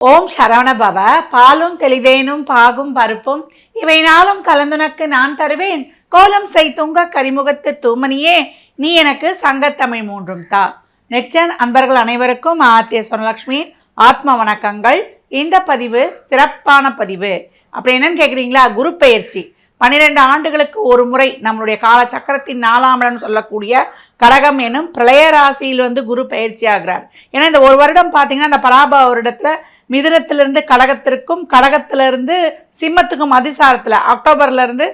ஓம் சரவண பவ. பாலும் தெளிதேனும் பாகும் பருப்பும் இவை நாளும் கலந்துனக்கு நான் தருவேன். கோலம் செய்துங்க கரிமுகத்து தூமணியே, நீ எனக்கு சங்கத்தமிழ் மூன்றும் தா. நெக்ஸ்ட் அன்பர்கள் அனைவருக்கும் ஆர்த்திய சொர்ணலக்ஷ்மி ஆத்ம வணக்கங்கள். இந்த பதிவு சிறப்பான பதிவு. அப்படி என்னன்னு கேட்குறீங்களா? குரு பெயர்ச்சி 12 ஆண்டுகளுக்கு ஒரு முறை நம்மளுடைய காலச்சக்கரத்தின் 4ஆம் இடம் சொல்லக்கூடிய கடகம் எனும் பிரளய ராசியில் குரு பயிற்சி ஆகிறார். ஏன்னா இந்த ஒரு வருடம் பார்த்தீங்கன்னா இந்த பராப வருடத்தில் மிதுனத்திலிருந்து கடகத்திற்கும் கடகத்திலிருந்து சிம்மத்துக்கும் அதிசாரத்தில் அக்டோபர்லேருந்து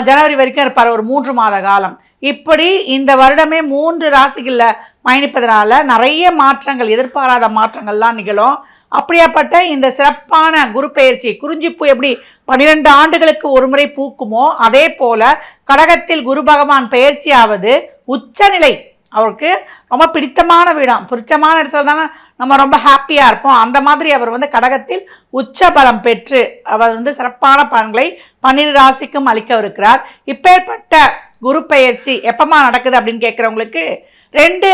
ஜனவரி வரைக்கும் இருப்பார், ஒரு 3 மாத காலம். இப்படி இந்த வருடமே 3 ராசிகளில் பயணிப்பதனால நிறைய மாற்றங்கள், எதிர்பாராத மாற்றங்கள்லாம் நிகழும். அப்படியாப்பட்ட இந்த சிறப்பான குரு பெயர்ச்சி, குறிஞ்சிப்பூ எப்படி 12 ஆண்டுகளுக்கு ஒரு முறை பூக்குமோ அதே போல கடகத்தில் குரு பகவான் பெயர்ச்சியாவது உச்சநிலை. அவருக்கு ரொம்ப பிடித்தமான வீடம், பிடிச்சமான இடத்துல நம்ம ரொம்ப ஹாப்பியாக இருப்போம். அந்த மாதிரி அவர் கடகத்தில் உச்ச பலம் பெற்று அவர் சிறப்பான பலன்களை 12 ராசிக்கும் அளிக்கவிருக்கிறார். இப்பேற்பட்ட குரு பெயர்ச்சி எப்பமா நடக்குது அப்படின்னு கேட்குறவங்களுக்கு 2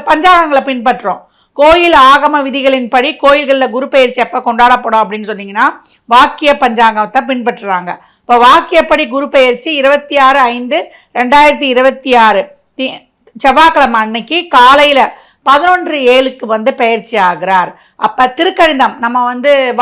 பஞ்சாங்கங்களை பின்பற்றோம். கோயில் ஆகம விதிகளின்படி கோயில்களில் குரு பெயர்ச்சி எப்போ கொண்டாடப்படும் அப்படின்னு சொன்னீங்கன்னா வாக்கிய பஞ்சாங்கத்தை பின்பற்றுறாங்க. இப்போ வாக்கியப்படி குரு பெயர்ச்சி 26/5/2026 செவ்வாய்க்கிழமை அன்னைக்கு காலையில் 11:07 பெயர்ச்சி ஆகிறார். அப்போ திருக்கணிதம் நம்ம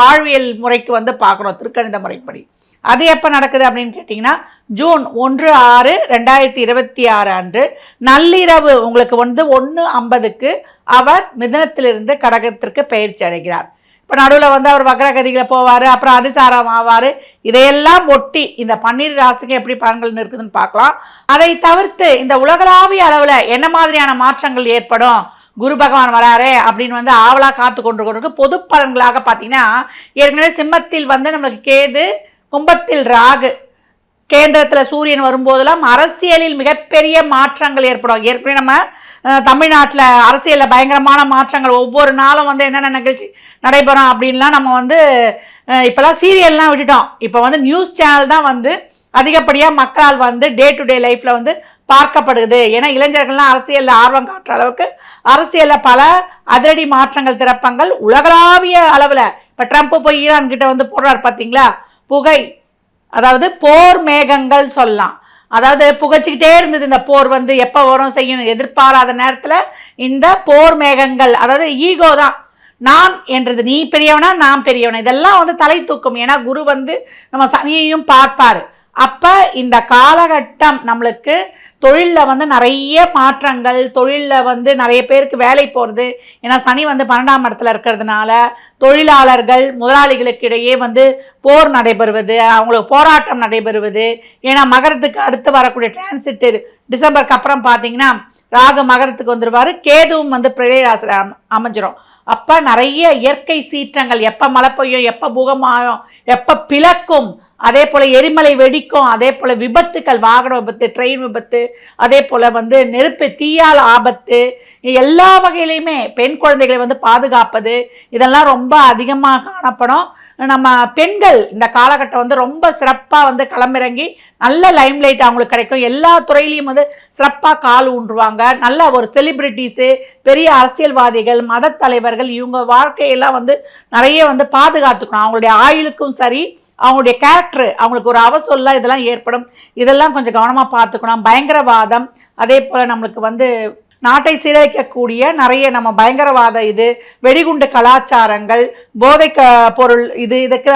வாழ்வியல் முறைக்கு பார்க்குறோம். திருக்கணித முறைப்படி அது எப்போ நடக்குது அப்படின்னு கேட்டிங்கன்னா ஜூன் 1/6/2026 அன்று நள்ளிரவு உங்களுக்கு 1:50 அவர் மிதுனத்திலிருந்து கடகத்திற்கு பெயர்ச்சி அடைகிறார். இப்போ நடுவில் அவர் வக்ரகதிகளை போவார், அப்புறம் அதிசாரம் ஆவார். இதையெல்லாம் ஒட்டி இந்த 12 ராசிக்கு எப்படி பலன்கள் இருக்குதுன்னு பார்க்கலாம். அதை தவிர்த்து இந்த உலகளாவிய அளவில் என்ன மாதிரியான மாற்றங்கள் ஏற்படும், குரு பகவான் வராரே அப்படின்னு ஆவலாக காத்து கொண்டு பொது பலன்களாக பார்த்தீங்கன்னா ஏற்கனவே சிம்மத்தில் நம்மளுக்கு கேது, கும்பத்தில் ராகு, கேந்திரத்தில் சூரியன் வரும்போதெல்லாம் அரசியலில் மிகப்பெரிய மாற்றங்கள் ஏற்படும். ஏற்கனவே நம்ம தமிழ்நாட்டில் அரசியலில் பயங்கரமான மாற்றங்கள், ஒவ்வொரு நாளும் என்னென்ன நிகழ்ச்சி நடைபெறும் அப்படின்லாம் நம்ம இப்போலாம் சீரியல்லாம் விட்டுட்டோம். இப்போ நியூஸ் சேனல் தான் அதிகப்படியாக மக்களால் டே டு டே லைஃப்பில் பார்க்கப்படுது. ஏன்னா இளைஞர்கள்லாம் அரசியலில் ஆர்வம் காட்டுற அளவுக்கு அரசியலில் பல அதிரடி மாற்றங்கள், திறப்பங்கள் உலகளாவிய அளவில். இப்போ ட்ரம்ப் போய் ஈரான் கிட்ட போடுறாரு பார்த்தீங்களா, புகை, அதாவது போர் மேகங்கள் சொல்லலாம். அதாவது புகைச்சிக்கிட்டே இருந்தது இந்த போர், எப்போ வரும் செய்யணும் எதிர்பாராத நேரத்தில் இந்த போர் மேகங்கள், அதாவது ஈகோ தான், நான் என்றது, நீ பெரியவனா நான் பெரியவனா, இதெல்லாம் தலை தூக்கும். ஏன்னா குரு நம்ம சனியையும் பார்ப்பார். அப்போ இந்த காலகட்டம் நம்மளுக்கு தொழிலில் நிறைய மாற்றங்கள், தொழிலில் நிறைய பேருக்கு வேலை போகிறது. ஏன்னா சனி 12ஆம் இடத்துல இருக்கிறதுனால தொழிலாளர்கள் முதலாளிகளுக்கு இடையே போர் நடைபெறுவது, அவங்களுக்கு போராட்டம் நடைபெறுவது. ஏன்னா மகரத்துக்கு அடுத்து வரக்கூடிய டிரான்சிட் டிசம்பருக்கு அப்புறம் பார்த்தீங்கன்னா ராகு மகரத்துக்கு வந்துடுவார், கேதுவும் பிரளய ராசியில் அமைஞ்சிரும். அப்போ நிறைய இயற்கை சீற்றங்கள், எப்போ மழை பெய்யும், எப்போ பூகமாகும், எப்போ பிளக்கும், அதே போல் எரிமலை வெடிக்கும், அதே போல் விபத்துக்கள், வாகன விபத்து, ட்ரெயின் விபத்து, அதே போல் நெருப்பு, தீயால் ஆபத்து, எல்லா வகையிலையுமே பெண் குழந்தைகளை பாதுகாப்பது, இதெல்லாம் ரொம்ப அதிகமாக காணப்படும். நம்ம பெண்கள் இந்த காலகட்டம் ரொம்ப சிறப்பாக களமிறங்கி நல்ல லைம்லைட் அவங்களுக்கு கிடைக்கும். எல்லா துறையிலையும் சிறப்பாக கால் ஊன்றுவாங்க. நல்ல ஒரு செலிப்ரிட்டிஸு, பெரிய அரசியல்வாதிகள், மத தலைவர்கள், இவங்க வாழ்க்கையெல்லாம் நிறைய பாதுகாத்துக்கணும். அவங்களுடைய ஆயுளுக்கும் சரி, அவங்களுடைய கேரக்டர், அவங்களுக்கு ஒரு அவசொல்ல இதெல்லாம் ஏற்படும். இதெல்லாம் கொஞ்சம் கவனமாக பார்த்துக்கணும். பயங்கரவாதம், அதே போல் நம்மளுக்கு நாட்டை சீரழிக்கக்கூடிய நிறைய நம்ம பயங்கரவாத, இது வெடிகுண்டு கலாச்சாரங்கள், போதை பொருள், இதுக்கு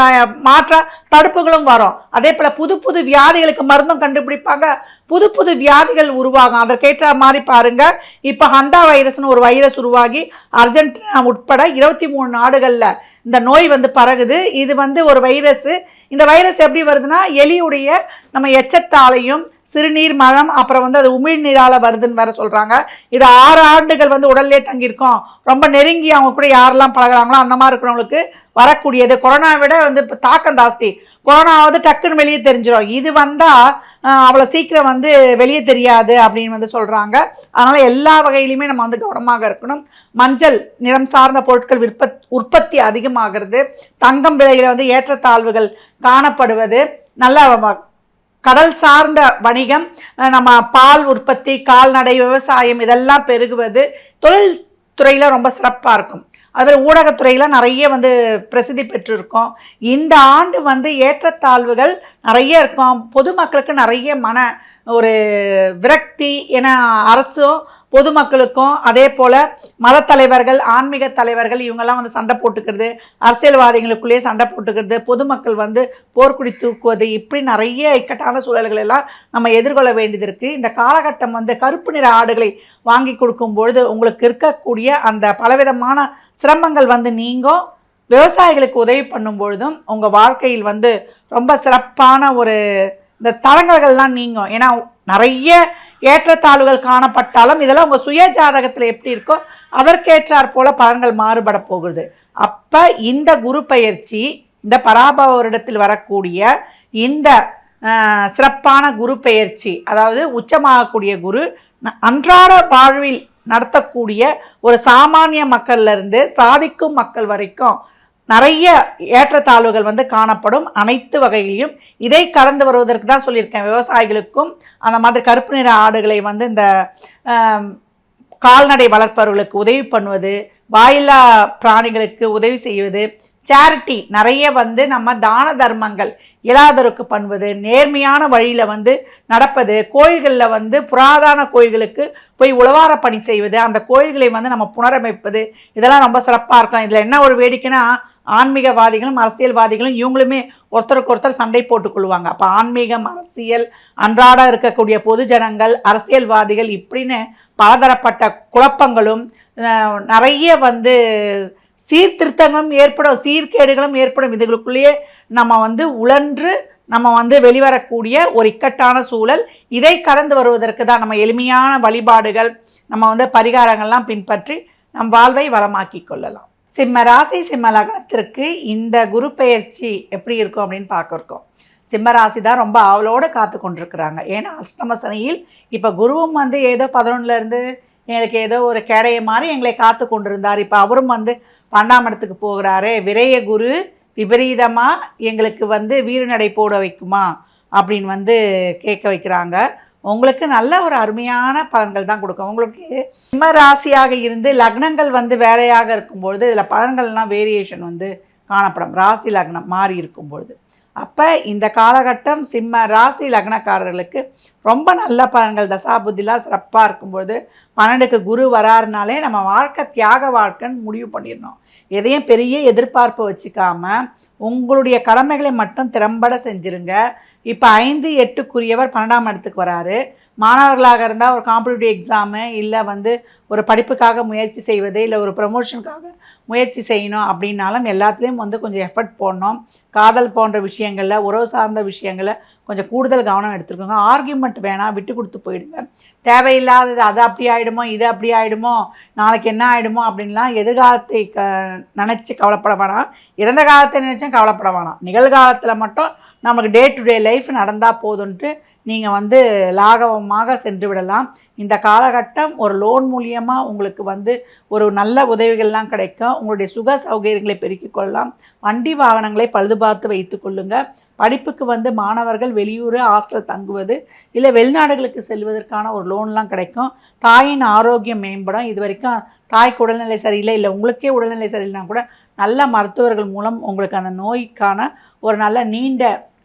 மாற்ற தடுப்புகளும் வரும். அதே போல் புது புது வியாதிகளுக்கு மருந்தும் கண்டுபிடிப்பாங்க, புது புது வியாதிகள் உருவாகும். அதற்கேற்ற மாதிரி பாருங்க, இப்போ ஹண்டா வைரஸ்னு ஒரு வைரஸ் உருவாகி அர்ஜென்டினா உட்பட 23 நாடுகளில் இந்த நோய் பரகுது. இது ஒரு வைரஸ். இந்த வைரஸ் எப்படி வருதுன்னா எலியுடைய நம்ம எச்சத்தாலையும் சிறுநீர், மலம், அப்புறம் அது உமிழ்நீரால் வருதுன்னு வேற சொல்கிறாங்க. இது 6 ஆண்டுகள் உடல்லே தங்கியிருக்கோம். ரொம்ப நெருங்கி அவங்க கூட யாரெல்லாம் பழகிறாங்களோ அந்த மாதிரி இருக்கிறவங்களுக்கு வரக்கூடியது. கொரோனா விட இப்போ தாக்கம் ஜாஸ்தி. கொரோனாவது டக்குன்னு வெளியே தெரிஞ்சிடும், இது வந்தால் அவ்வளோ சீக்கிரம் வெளியே தெரியாது அப்படின்னு சொல்கிறாங்க. அதனால் எல்லா வகையிலையுமே நம்ம கவனமாக இருக்கணும். மஞ்சள் நிறம் சார்ந்த பொருட்கள் உற்பத்தி அதிகமாகிறது. தங்கம் விலையில் ஏற்றத்தாழ்வுகள் காணப்படுவது, நல்ல கடல் சார்ந்த வணிகம், நம்ம பால் உற்பத்தி, கால்நடை, விவசாயம் இதெல்லாம் பெருகுவது, தொழில் துறையில் ரொம்ப சிறப்பாக இருக்கும். அதில் ஊடகத்துறையில் நிறைய வந்து பிரசித்தி பெற்றிருக்கோம். இந்த ஆண்டு வந்து ஏற்றத்தாழ்வுகள் நிறைய இருக்கும். பொதுமக்களுக்கு நிறைய ஒரு விரக்தி என அரசும் பொதுமக்களுக்கும் அதே போல் மத தலைவர்கள், ஆன்மீக தலைவர்கள் இவங்கெல்லாம் வந்து சண்டை போட்டுக்கிறது, அரசியல்வாதிகளுக்குள்ளேயே சண்டை போட்டுக்கிறது, பொதுமக்கள் வந்து போர்க்குடி தூக்குவது, இப்படி நிறைய இக்கட்டான சூழல்கள் எல்லாம் நம்ம எதிர்கொள்ள வேண்டியது இருக்குது. இந்த காலகட்டம் வந்து கருப்பு நிற ஆடுகளை வாங்கி கொடுக்கும்பொழுது உங்களுக்கு இருக்கக்கூடிய அந்த பலவிதமான சிரமங்கள் வந்து நீங்கும். விவசாயிகளுக்கு உதவி பண்ணும் பொழுதும் உங்கள் வாழ்க்கையில் வந்து ரொம்ப சிறப்பான ஒரு இந்த தடங்கல்கள்லாம் நீங்கும். ஏன்னா நிறைய ஏற்றத்தாழ்வுகள் காணப்பட்டாலும் இதெல்லாம் உங்கள் சுய ஜாதகத்தில் எப்படி இருக்கோ அதற்கேற்றாற் போல பலன்கள் மாறுபட போகுது. அப்போ இந்த குரு பயிற்சி, இந்த பராபவ வருடத்தில் வரக்கூடிய இந்த சிறப்பான குரு பெயர்ச்சி, அதாவது உச்சமாகக்கூடிய குரு அன்றாட வாழ்வில் நடத்தக்கூடிய ஒரு சாமானிய மக்கள்லேருந்து சாதிக்கும் மக்கள் வரைக்கும் நிறைய ஏற்றத்தாழ்வுகள் வந்து காணப்படும். அனைத்து வகையிலையும் இதை கடந்து வருவதற்கு தான் சொல்லியிருக்கேன். விவசாயிகளுக்கும் அந்த மாதிரி கருப்பு நிற ஆடுகளை வந்து இந்த கால்நடை வளர்ப்பவர்களுக்கு உதவி பண்ணுவது, வாயில்லா பிராணிகளுக்கு உதவி செய்வது, சேரிட்டி நிறைய வந்து நம்ம தான தர்மங்கள் இயலாதோருக்கு பண்ணுவது, நேர்மையான வழியில் வந்து நடப்பது, கோயில்களில் வந்து புராதன கோயில்களுக்கு போய் உழவார பணி செய்வது, அந்த கோயில்களை வந்து நம்ம புனரமைப்பது, இதெல்லாம் ரொம்ப சிறப்பாக இருக்கும். இதில் என்ன ஒரு வேடிக்கைன்னா ஆன்மீகவாதிகளும் அரசியல்வாதிகளும் இவங்களுமே ஒருத்தருக்கு ஒருத்தர் சண்டை போட்டுக்கொள்வாங்க. அப்போ ஆன்மீகம், அரசியல், அன்றாட இருக்கக்கூடிய பொது ஜனங்கள், அரசியல்வாதிகள் இப்படின்னு பலதரப்பட்ட குழப்பங்களும் நிறைய வந்து சீர்திருத்தங்களும் ஏற்படும், சீர்கேடுகளும் ஏற்படும். இதுகளுக்குள்ளேயே நம்ம வந்து உழன்று நம்ம வந்து வெளிவரக்கூடிய ஒரு இக்கட்டான சூழல். இதை கடந்து வருவதற்கு தான் நம்ம எளிமையான வழிபாடுகள், நம்ம வந்து பரிகாரங்கள்லாம் பின்பற்றி நம் வாழ்வை வளமாக்கி கொள்ளலாம். சிம்ம ராசி சிம்ம லக்னத்திற்கு இந்த குரு பெயர்ச்சி எப்படி இருக்கும் அப்படின்னு பார்க்க இருக்கோம். சிம்ம ராசி தான் ரொம்ப ஆவலோடு காத்து கொண்டிருக்கிறாங்க. ஏன்னா அஷ்டம சனியில் இப்போ குருவும் வந்து ஏதோ 11லேருந்து எங்களுக்கு ஏதோ ஒரு கேடையை மாதிரி எங்களை காத்து கொண்டிருந்தார். இப்போ அவரும் வந்து 12ஆம் இடத்துக்கு போகிறாரு. விரைய குரு விபரீதமாக எங்களுக்கு வந்து வீறுநடை போட வைக்குமா அப்படின்னு வந்து கேட்க வைக்கிறாங்க. உங்களுக்கு நல்ல ஒரு அருமையான பலன்கள் தான் கொடுக்கும். உங்களுக்கு சிம்ம ராசியாக இருந்து லக்னங்கள் வந்து வேறையாக இருக்கும்பொழுது இதில் பலன்கள்லாம் வேரியேஷன் வந்து காணப்படும். ராசி லக்னம் மாறி இருக்கும்பொழுது அப்போ இந்த காலகட்டம் சிம்ம ராசி லக்னக்காரர்களுக்கு ரொம்ப நல்ல பலன்கள். தசாபுத்திலாம் சிறப்பாக இருக்கும்பொழுது 12க்கு குரு வராருனாலே நம்ம வாழ்க்கை தியாக வாழ்க்கைன்னு முடிவு பண்ணிடணும். எதையும் பெரிய எதிர்பார்ப்பு வச்சுக்காமல் உங்களுடைய கடமைகளை மட்டும் திறம்பட செஞ்சுருங்க. இப்போ 5, 8க்குரியவர் 12ஆம் இடத்துக்கு வராரு. மாணவர்களாக இருந்தால் ஒரு காம்படிட்டிவ் எக்ஸாமு, இல்லை வந்து ஒரு படிப்புக்காக முயற்சி செய்வது, இல்லை ஒரு ப்ரமோஷனுக்காக முயற்சி செய்யணும் அப்படின்னாலும் எல்லாத்துலேயும் வந்து கொஞ்சம் எஃபர்ட் போடணும். காதல் போன்ற விஷயங்களில், உறவு சார்ந்த விஷயங்களில் கொஞ்சம் கூடுதல் கவனம் எடுத்துருக்கோங்க. ஆர்கியூமெண்ட் வேணாம், விட்டு கொடுத்து போயிடுங்க. தேவையில்லாதது அது அப்படி ஆகிடுமோ, இது அப்படி ஆகிடுமோ, நாளைக்கு என்ன ஆகிடுமோ அப்படின்லாம் எதிர்காலத்தை நினச்சி கவலைப்பட வேணாம். இறந்த காலத்தை நினச்சும் கவலைப்பட வேணாம். நிகழ்காலத்தில் மட்டும் நமக்கு டே டு டே லைஃப் நடந்தால் போதுன்ட்டு நீங்கள் வந்து லாகவமாக சென்று விடலாம். இந்த காலகட்டம் ஒரு லோன் மூலியமாக உங்களுக்கு வந்து ஒரு நல்ல உதவிகள்லாம் கிடைக்கும். உங்களுடைய சுக சௌகரியங்களை பெருக்கிக் கொள்ளலாம். வண்டி வாகனங்களை பழுது பார்த்து வைத்து கொள்ளுங்கள். படிப்புக்கு வந்து மாணவர்கள் வெளியூர் ஹாஸ்டல் தங்குவது, இல்லை வெளிநாடுகளுக்கு செல்வதற்கான ஒரு லோன்லாம் கிடைக்கும். தாயின் ஆரோக்கியம் மேம்படும். இது வரைக்கும் தாய்க்கு உடல்நிலை சரியில்லை, இல்லை உங்களுக்கே உடல்நிலை சரியில்லைனா கூட நல்ல மருத்துவர்கள் மூலம் உங்களுக்கு அந்த நோய்க்கான ஒரு நல்ல நீண்ட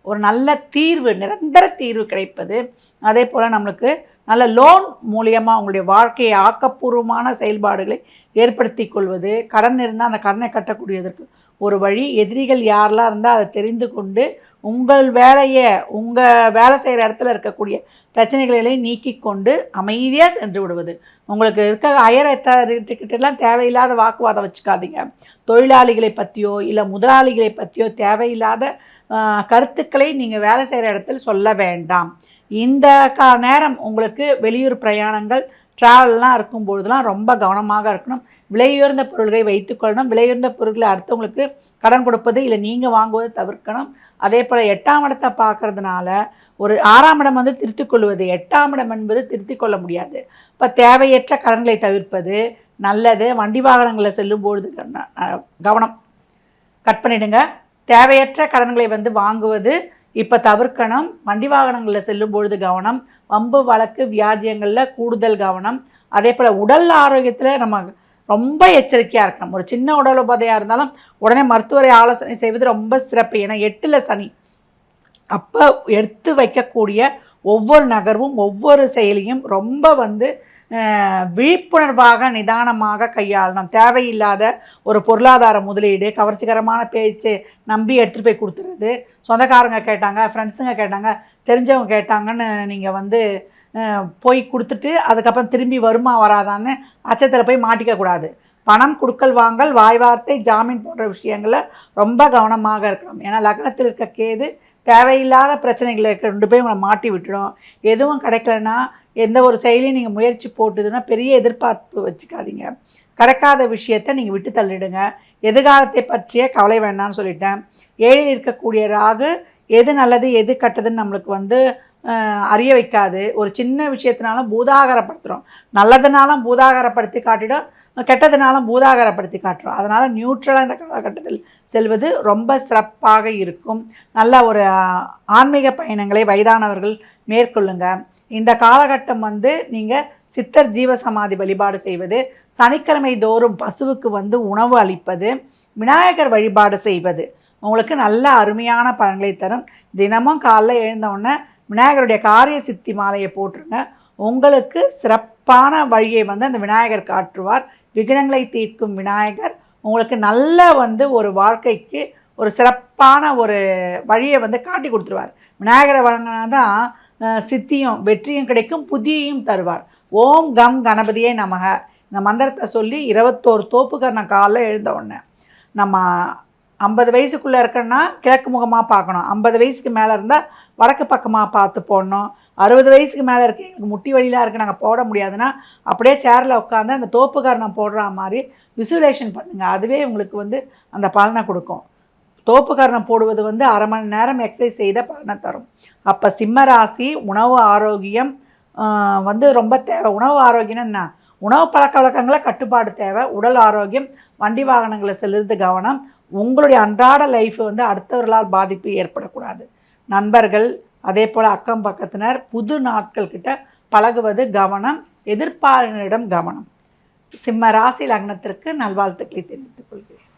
ஒரு நல்ல தீர்வு, நிரந்தர தீர்வு கிடைப்பது. அதே போல் நம்மளுக்கு நல்ல லோன் மூலியமாக உங்களுடைய வாழ்க்கையை ஆக்கப்பூர்வமான செயல்பாடுகளை ஏற்படுத்தி கொள்வது, கடன் இருந்தால் அந்த கடனை கட்டக்கூடியதற்கு ஒரு வழி. எதிரிகள் யாரெல்லாம் இருந்தால் அதை தெரிந்து கொண்டு உங்கள் வேலையை, உங்கள் வேலை செய்கிற இடத்துல இருக்கக்கூடிய பிரச்சனைகளை நீக்கி கொண்டு அமைதியாக சென்று விடுவது. உங்களுக்கு இருக்க ஹையர் அத்தாரிட்டிக்கிட்டலாம் தேவையில்லாத வாக்குவாதம் வச்சுக்காதீங்க. தொழிலாளிகளை பற்றியோ இல்லை முதலாளிகளை பற்றியோ தேவையில்லாத கருத்துக்களை நீங்கள் வேலை செய்கிற இடத்துல சொல்ல வேண்டாம். இந்த நேரம் உங்களுக்கு வெளியூர் பிரயாணங்கள், ட்ராவல்லாம் இருக்கும்பொழுதுலாம் ரொம்ப கவனமாக இருக்கணும். விலையுயர்ந்த பொருள்களை வைத்துக்கொள்ளணும். விலையுயர்ந்த பொருட்களை அடுத்தவங்களுக்கு கடன் கொடுப்பது இல்லை நீங்கள் வாங்குவது தவிர்க்கணும். அதே போல் 8ஆம் இடத்தை பார்க்கறதுனால ஒரு 6ஆம் இடம் வந்து திருத்திக் கொள்வது, 8ஆம் இடம் என்பது திருத்திக் கொள்ள முடியாது. இப்போ தேவையற்ற கடன்களை தவிர்ப்பது நல்லது. வண்டி வாகனங்களில் செல்லும்பொழுது கவனம் கட் பண்ணிவிடுங்க. தேவையற்ற கடன்களை வந்து வாங்குவது இப்போ தவிர்க்கணும். வண்டி வாகனங்களில் செல்லும்பொழுது கவனம். வம்பு வழக்கு வியாஜியங்களில் கூடுதல் கவனம். அதே போல் உடல் ஆரோக்கியத்தில் நம்ம ரொம்ப எச்சரிக்கையாக இருக்கணும். ஒரு சின்ன உடல் உபாதையாக இருந்தாலும் உடனே மருத்துவரை ஆலோசனை செய்வது ரொம்ப சிறப்பு. ஏன்னா 8ல் சனி. அப்போ எடுத்து வைக்கக்கூடிய ஒவ்வொரு நகர்வும் ஒவ்வொரு செயலியும் ரொம்ப விழிப்புணர்வாக நிதானமாக கையாளணும். தேவையில்லாத ஒரு பொருளாதார முதலீடு, கவர்ச்சிகரமான பேச்சு நம்பி எடுத்துகிட்டு போய் கொடுத்துருது. சொந்தக்காரங்க கேட்டாங்க, ஃப்ரெண்ட்ஸுங்க கேட்டாங்க, தெரிஞ்சவங்க கேட்டாங்கன்னு நீங்கள் போய் கொடுத்துட்டு அதுக்கப்புறம் திரும்பி வருமா வராதான்னு அச்சத்தில் போய் மாட்டிக்கக்கூடாது. பணம் கொடுக்கல் வாங்கல், வாய் வார்த்தை, ஜாமீன் போன்ற விஷயங்களில் ரொம்ப கவனமாக இருக்கணும். ஏன்னா லக்னத்தில் இருக்க கேது தேவையில்லாத பிரச்சனைகளை கொண்டு போய் உங்களை மாட்டி விட்டுடும். எதுவும் கிடைக்கலன்னா எந்த ஒரு செயலையும் நீங்கள் முயற்சி போட்டுதுன்னா பெரிய எதிர்பார்ப்பு வச்சுக்காதீங்க. கிடைக்காத விஷயத்தை நீங்கள் விட்டு தள்ளிடுங்க. எதிர்காலத்தை பற்றிய கவலை வேண்டாம்னு சொல்லிட்டேன். ஏழில் இருக்கக்கூடிய ராகு எது நல்லது எது கெட்டதுன்னு நம்மளுக்கு அறிய வைக்காது. ஒரு சின்ன விஷயத்தினாலும் பூதாகரப்படுத்துகிறோம். நல்லதுனாலும் பூதாகரப்படுத்தி காட்டிடும், கெட்டதுனாலும் பூதாகரப்படுத்தி காட்டுறோம். அதனால் நியூட்ரலாக இந்த காலகட்டத்தில் செல்வது ரொம்ப சிறப்பாக இருக்கும். நல்ல ஒரு ஆன்மீக பயணங்களை வயதானவர்கள் மேற்கொள்ளுங்க. இந்த காலகட்டம் நீங்கள் சித்தர் ஜீவசமாதி வழிபாடு செய்வது, சனிக்கிழமை தோறும் பசுவுக்கு உணவு அளிப்பது, விநாயகர் வழிபாடு செய்வது உங்களுக்கு நல்ல அருமையான பலன்களை தரும். தினமும் காலைல எழுந்தவுடனே விநாயகருடைய காரிய சித்தி மாலையை போட்டுருங்க. உங்களுக்கு சிறப்பான வழியை அந்த விநாயகர் காட்டுவார். விக்னங்களை தீர்க்கும் விநாயகர் உங்களுக்கு நல்ல ஒரு வாழ்க்கைக்கு ஒரு சிறப்பான ஒரு வழியை காட்டி கொடுத்துருவார். விநாயகரை வழங்கினா தான் சித்தியும் வெற்றியும் கிடைக்கும், புதியையும் தருவார். ஓம் கம் கணபதியே நமக இந்த மந்திரத்தை சொல்லி 21 தோப்புக்கரண காலில் எழுந்த உடனே நம்ம 50 வயசுக்குள்ளே இருக்கன்னா கிழக்கு முகமாக பார்க்கணும். 50 வயசுக்கு மேலே இருந்தால் வடக்கு பக்கமாக பார்த்து போடணும். 60 வயசுக்கு மேலே இருக்குது, எங்களுக்கு முட்டி வழியெலாம் இருக்குது, நாங்கள் போட முடியாதுன்னா அப்படியே சேரில் உட்காந்து அந்த தோப்புக்கரணம் போடுற மாதிரி விசுவலேஷன் பண்ணுங்கள். அதுவே உங்களுக்கு அந்த பலனை கொடுக்கும். தோப்புக்கரணம் போடுவது அரை மணி நேரம் எக்ஸசைஸ் செய்த பலனை தரும். அப்போ சிம்ம ராசி உணவு ஆரோக்கியம் ரொம்ப தேவை. உணவு ஆரோக்கியம்னா என்ன? உணவு பழக்க வழக்கங்களை கட்டுப்பாடு தேவை. உடல் ஆரோக்கியம், வண்டி வாகனங்களை செலுத்து கவனம். உங்களுடைய அன்றாட லைஃப் அடுத்தவர்களால் பாதிப்பு ஏற்படக்கூடாது. நண்பர்கள் அதே போல் அக்கம் பக்கத்தினர் புது நாட்கள்கிட்ட பழகுவது கவனம். எதிர்ப்பாளரிடம் கவனம். சிம்ம ராசி லக்னத்திற்கு நல்வாழ்த்துக்களை தெரிவித்துக் கொள்கிறேன்.